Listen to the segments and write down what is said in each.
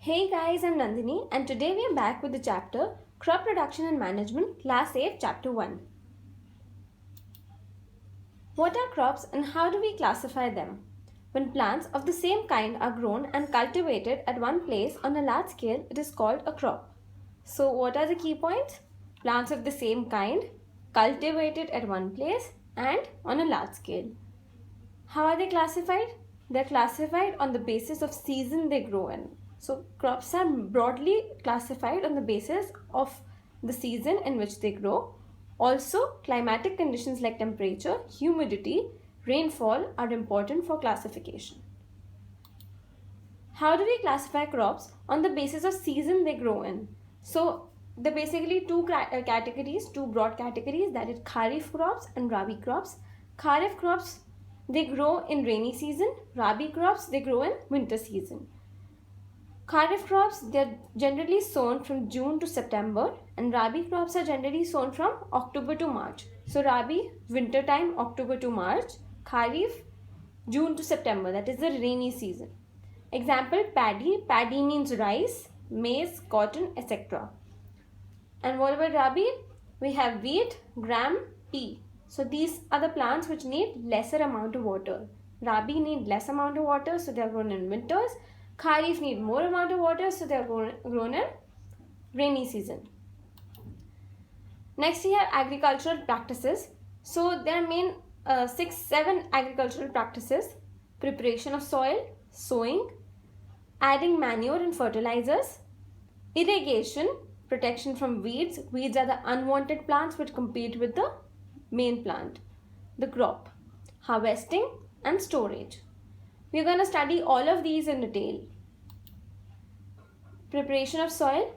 Hey guys, I'm Nandini and today we are back with the chapter Crop Production and Management, Class 8, Chapter 1. What are crops and how do we classify them? When plants of the same kind are grown and cultivated at one place on a large scale, it is called a crop. So, what are the key points? Plants of the same kind, cultivated at one place and on a large scale. How are they classified? They are classified on the basis of season they grow in. So crops are broadly classified on the basis of the season in which they grow. Also, climatic conditions like temperature, humidity, rainfall are important for classification. How do we classify crops? On the basis of season they grow in. So there are basically two categories, two broad categories, that is Kharif crops and Rabi crops. Kharif crops, they grow in rainy season. Rabi crops, they grow in winter season. Kharif crops, they are generally sown from June to September and Rabi crops are generally sown from October to March. So Rabi, winter time, October to March. Kharif, June to September, that is the rainy season. Example, paddy. Paddy means rice, maize, cotton, etc. And what about Rabi? We have wheat, gram, pea. So these are the plants which need lesser amount of water. Rabi need less amount of water, so they are grown in winters. Kharif need more amount of water, so they are grown in rainy season. Next we have agricultural practices. So there are main 6-7 agricultural practices: preparation of soil, sowing, adding manure and fertilizers, irrigation, protection from weeds. Weeds are the unwanted plants which compete with the main plant, the crop, harvesting and storage. We are going to study all of these in detail. Preparation of soil.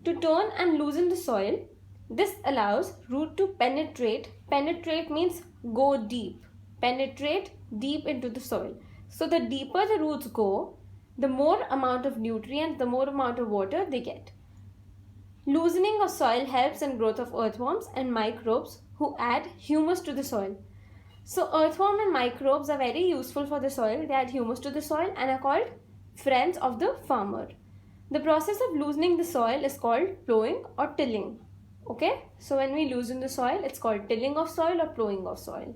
To turn and loosen the soil, this allows root to penetrate. Penetrate means go deep. Penetrate deep into the soil. So the deeper the roots go, the more amount of nutrients, the more amount of water they get. Loosening of soil helps in growth of earthworms and microbes who add humus to the soil. So earthworm and microbes are very useful for the soil. They add humus to the soil and are called friends of the farmer. The process of loosening the soil is called plowing or tilling. Okay, so when we loosen the soil, it's called tilling of soil or plowing of soil.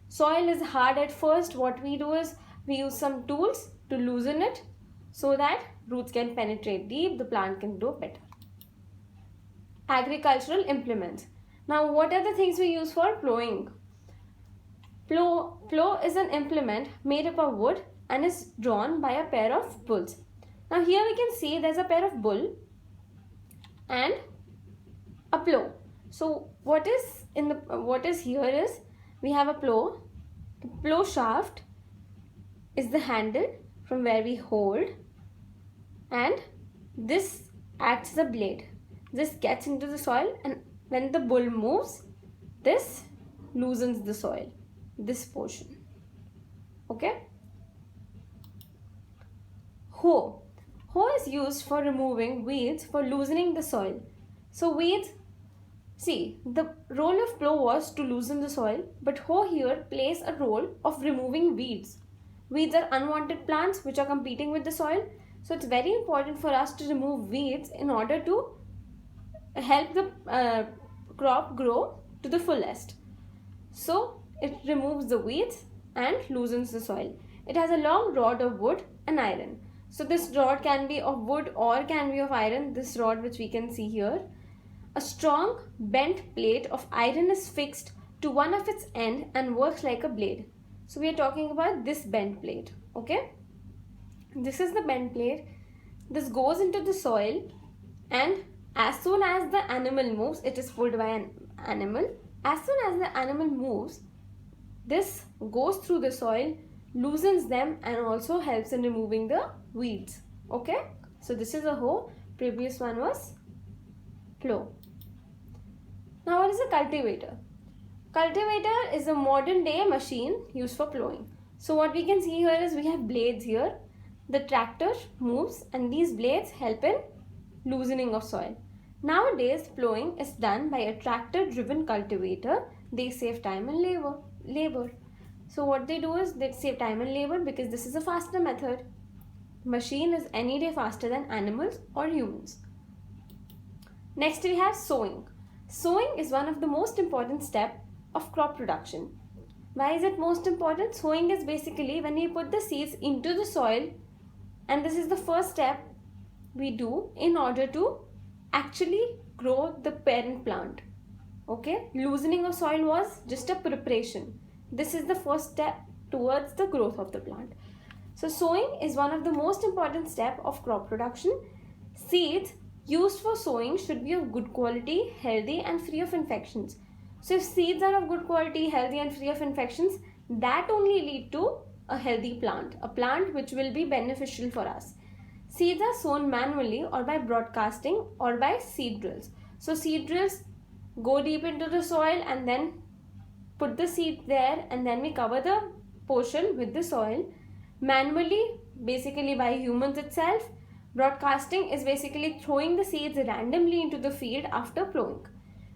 Soil is hard at first. What we do is we use some tools to loosen it so that roots can penetrate deep, the plant can grow better. Agricultural implements. Now, what are the things we use for plowing? Plow is an implement made up of wood and is drawn by a pair of bulls. Now here we can see there's a pair of bull and a plow. So what is here is we have a plow. The plow shaft is the handle from where we hold, and this acts as a blade. This gets into the soil, and when the bull moves, this loosens the soil, this portion. Okay. Hoe. Hoe is used for removing weeds, for loosening the soil. So weeds, see, the role of plow was to loosen the soil, but hoe here plays a role of removing weeds. Weeds are unwanted plants which are competing with the soil. So it's very important for us to remove weeds in order to help the crop grow to the fullest. So it removes the weeds and loosens the soil. It has a long rod of wood and iron. So this rod can be of wood or can be of iron, this rod which we can see here. A strong bent plate of iron is fixed to one of its end and works like a blade. So we are talking about this bent plate. Okay. This is the bent plate. This goes into the soil, and as soon as the animal moves, it is pulled by an animal. As soon as the animal moves, this goes through the soil, loosens them, and also helps in removing the weeds. Okay, so this is a hoe. Previous one was plow. Now what is a cultivator? Cultivator is a modern day machine used for plowing. So what we can see here is we have blades here. The tractor moves and these blades help in loosening of soil. Nowadays plowing is done by a tractor driven cultivator. They save time and labor. So what they do is they save time and labor because this is a faster method. machine is any day faster than animals or humans. Next we have sowing. Sowing is one of the most important steps of crop production. Why is it most important? Sowing is basically when we put the seeds into the soil, and this is the first step we do in order to actually grow the parent plant. Okay, loosening of soil was just a preparation. This is the first step towards the growth of the plant. So sowing is one of the most important step of crop production. Seeds used for sowing should be of good quality, healthy and free of infections. So if seeds are of good quality, healthy and free of infections, that only lead to a healthy plant, a plant which will be beneficial for us. Seeds are sown manually or by broadcasting or by seed drills. So seed drills go deep into the soil and then put the seed there, and then we cover the portion with the soil. Manually, basically by humans itself. Broadcasting is basically throwing the seeds randomly into the field after plowing.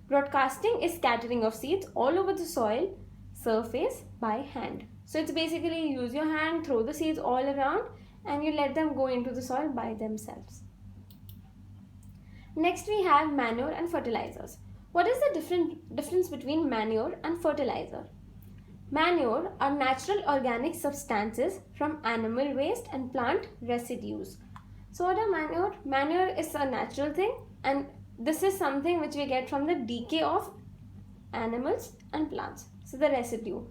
Broadcasting is scattering of seeds all over the soil surface by hand. So it's basically use your hand, throw the seeds all around, and you let them go into the soil by themselves. Next we have manure and fertilizers. What is the difference between manure and fertilizer? Manure are natural organic substances from animal waste and plant residues. So what are manure? Manure is a natural thing, and this is something which we get from the decay of animals and plants. So the residue.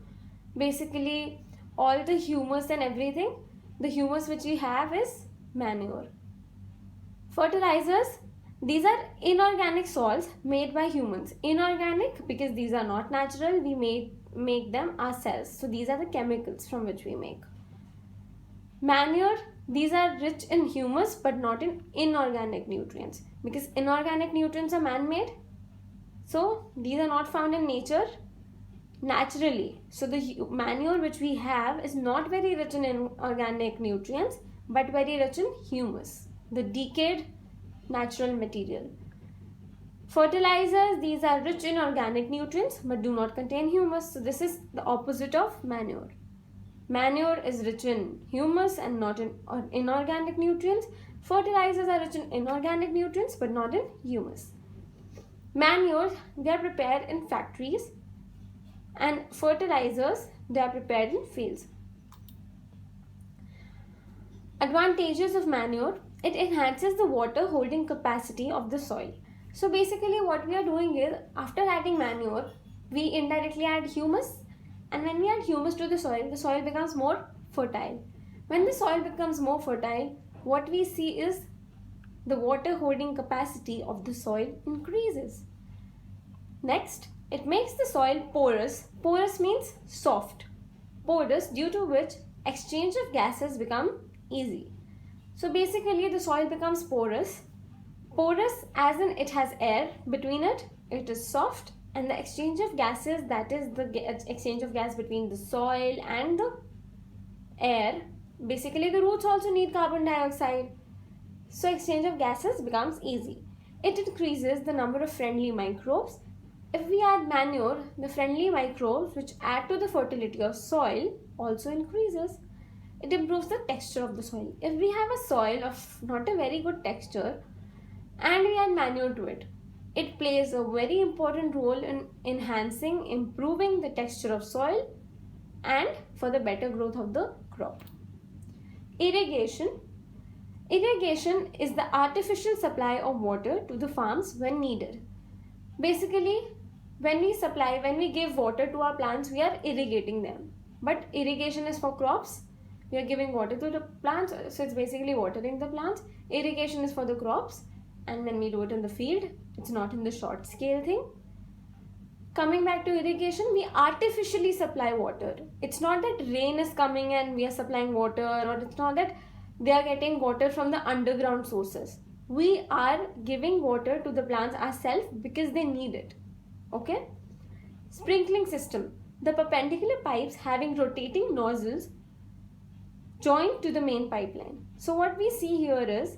Basically all the humus and everything, the humus which we have is manure. Fertilizers, these are inorganic salts made by humans. Inorganic because these are not natural, we make them ourselves. So these are the chemicals from which we make. Manure, these are rich in humus but not in inorganic nutrients, because inorganic nutrients are man-made. So these are not found in nature naturally. So the manure which we have is not very rich in inorganic nutrients but very rich in humus, the decayed natural material. Fertilizers, these are rich in organic nutrients but do not contain humus. So this is the opposite of manure. Manure is rich in humus and not in inorganic nutrients. Fertilizers are rich in inorganic nutrients but not in humus. Manure, they are prepared in factories, and fertilizers, they are prepared in fields. Advantages of manure: it enhances the water holding capacity of the soil. So basically what we are doing is, after adding manure, we indirectly add humus, and when we add humus to the soil becomes more fertile. When the soil becomes more fertile, what we see is the water holding capacity of the soil increases. Next, it makes the soil porous. Porous means soft. Porous, due to which exchange of gases become easy. So basically the soil becomes porous. Porous as in it has air between it, it is soft, and the exchange of gases, that is the exchange of gas between the soil and the air. Basically the roots also need carbon dioxide. So exchange of gases becomes easy. It increases the number of friendly microbes. If we add manure, the friendly microbes which add to the fertility of soil also increases. It improves the texture of the soil. If we have a soil of not a very good texture and we add manure to it, it plays a very important role in enhancing, improving the texture of soil and for the better growth of the crop. Irrigation. Irrigation is the artificial supply of water to the farms when needed. Basically, when we give water to our plants, we are irrigating them. But irrigation is for crops. We are giving water to the plants, so it's basically watering the plants. Irrigation is for the crops, and when we do it in the field, it's not in the short scale thing. Coming back to irrigation, we artificially supply water. It's not that rain is coming and we are supplying water, or it's not that they are getting water from the underground sources. We are giving water to the plants ourselves because they need it. Okay? Sprinkling system. The perpendicular pipes having rotating nozzles joined to the main pipeline. So what we see here is,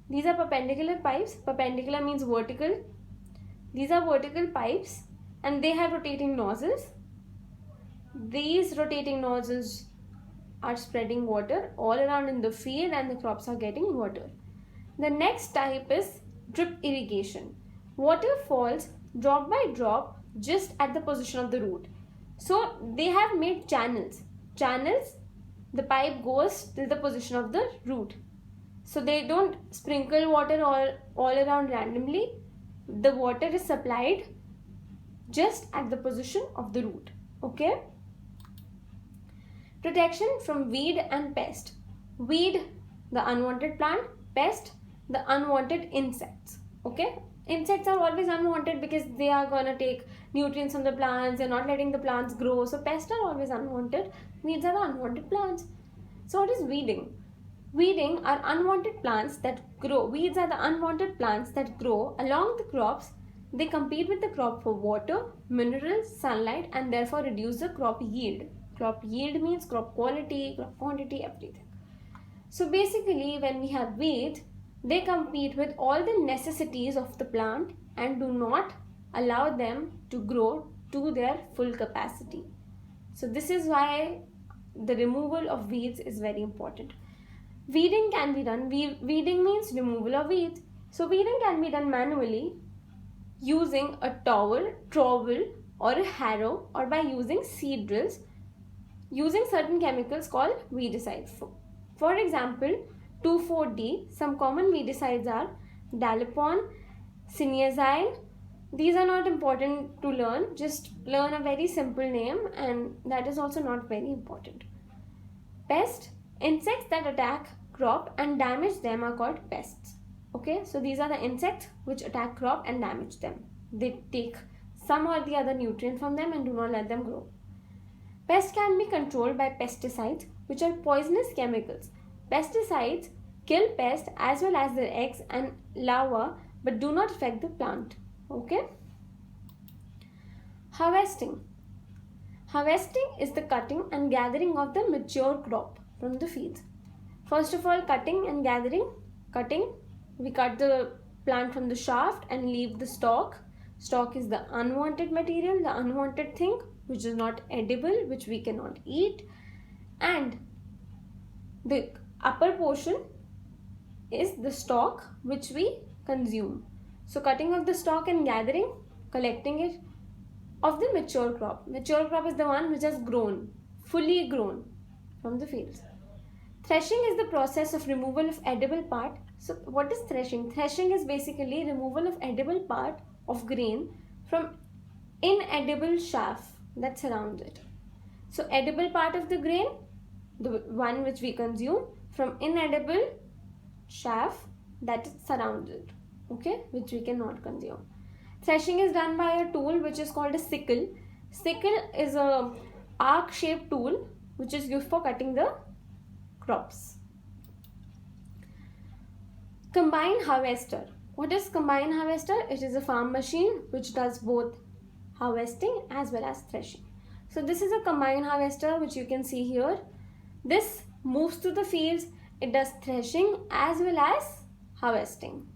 these are perpendicular pipes. Perpendicular means vertical. These are vertical pipes and they have rotating nozzles. These rotating nozzles are spreading water all around in the field and the crops are getting water. The next type is drip irrigation. Water falls drop by drop just at the position of the root. So they have made channels. Channels, the pipe goes till the position of the root. So they don't sprinkle water all around randomly. The water is supplied just at the position of the root. Okay? Protection from weed and pest. Weed, the unwanted plant. Pest, the unwanted insects. Okay? Insects are always unwanted because they are gonna take nutrients from the plants. They're not letting the plants grow. So pests are always unwanted. Weeds are the unwanted plants. So what is weeding? Weeding are unwanted plants that grow. Weeds are the unwanted plants that grow along the crops. They compete with the crop for water, minerals, sunlight, and therefore reduce the crop yield. Crop yield means crop quality, crop quantity, everything. So basically, when we have weeds, they compete with all the necessities of the plant and do not allow them to grow to their full capacity. So this is why the removal of weeds is very important. Weeding can be done. Weeding means removal of weeds. So weeding can be done manually using a trowel or a harrow, or by using seed drills using certain chemicals called weedicides. For example, 2,4-D, some common weedicides are Daliponne, Cyniazine. These are not important to learn. Just learn a very simple name, and that is also not very important. Pest, insects that attack crop and damage them are called pests. Okay, so these are the insects which attack crop and damage them. They take some or the other nutrient from them and do not let them grow. Pests can be controlled by pesticides, which are poisonous chemicals. Pesticides kill pests as well as their eggs and larvae, but do not affect the plant. Okay? Harvesting. Harvesting is the cutting and gathering of the mature crop from the fields. First of all, cutting and gathering. Cutting, we cut the plant from the shaft and leave the stalk. Stalk is the unwanted material, the unwanted thing which is not edible, which we cannot eat. And the upper portion is the stalk which we consume. So cutting of the stalk and gathering, collecting it of the mature crop. Mature crop is the one which has grown, fully grown from the fields. Threshing is the process of removal of edible part. So what is threshing? Threshing is basically removal of edible part of grain from inedible chaff that surrounds it. So edible part of the grain, the one which we consume, from inedible chaff that surrounds it, okay, which we cannot consume. Threshing is done by a tool which is called a sickle. Sickle is a arc-shaped tool which is used for cutting the crops. Combine harvester. What is combine harvester? It is a farm machine which does both harvesting as well as threshing. So this is a combine harvester which you can see here. This moves to the fields. It does threshing as well as harvesting.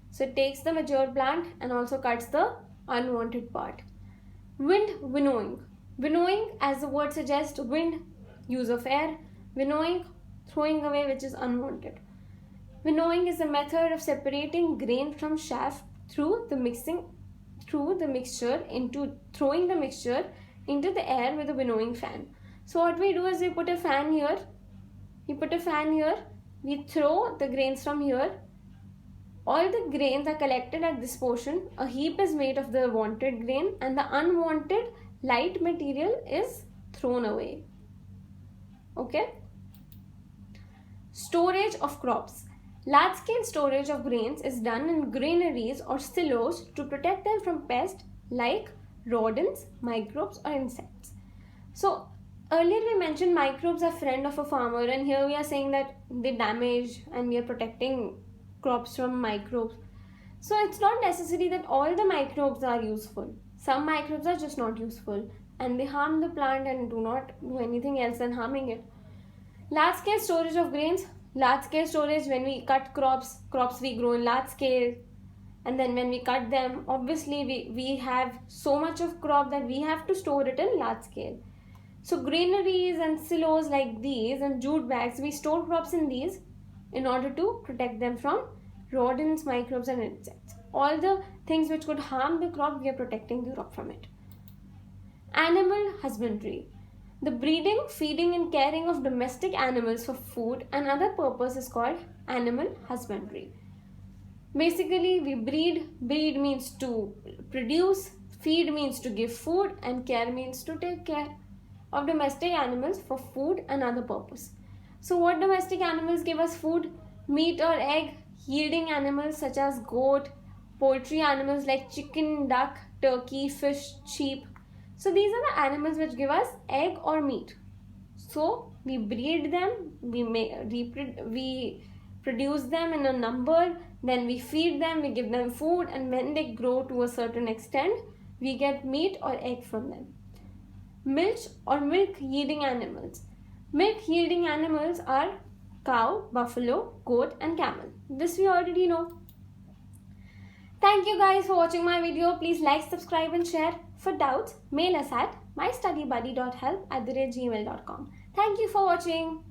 So it takes the mature plant and also cuts the unwanted part. Wind winnowing. Winnowing, as the word suggests, wind, use of air. Winnowing, throwing away which is unwanted. Winnowing is a method of separating grain from chaff through throwing the mixture into the air with a winnowing fan. So what we do is we put a fan here, we throw the grains from here. All the grains are collected at this portion. A heap is made of the wanted grain and the unwanted light material is thrown away. Okay? Storage of crops. Large-scale storage of grains is done in granaries or silos to protect them from pests like rodents, microbes or insects. So earlier we mentioned microbes are friend of a farmer, and here we are saying that they damage and we are protecting crops from microbes. So it's not necessary that all the microbes are useful. Some microbes are just not useful and they harm the plant and do not do anything else than harming it. Large scale storage of grains. Large scale storage, when we cut crops we grow in large scale, and then when we cut them, obviously we have so much of crop that we have to store it in large scale. So granaries and silos like these and jute bags, we store crops in these in order to protect them from rodents, microbes and insects. All the things which could harm the crop, we are protecting the crop from it. Animal husbandry. The breeding, feeding and caring of domestic animals for food and other purposes is called animal husbandry. Basically, we breed. Breed means to produce, feed means to give food, and care means to take care of domestic animals for food and other purpose. So what domestic animals give us food? Meat or egg yielding animals such as goat, poultry animals like chicken, duck, turkey, fish, sheep. So these are the animals which give us egg or meat. So we breed them, we produce them in a number, then we feed them, we give them food, and when they grow to a certain extent, we get meat or egg from them. Milk or milk yielding animals. Milk yielding animals are cow, buffalo, goat and camel. This we already know. Thank you guys for watching my video. Please like, subscribe and share. For doubts, mail us at mystudybuddy.help@gmail.com. Thank you for watching.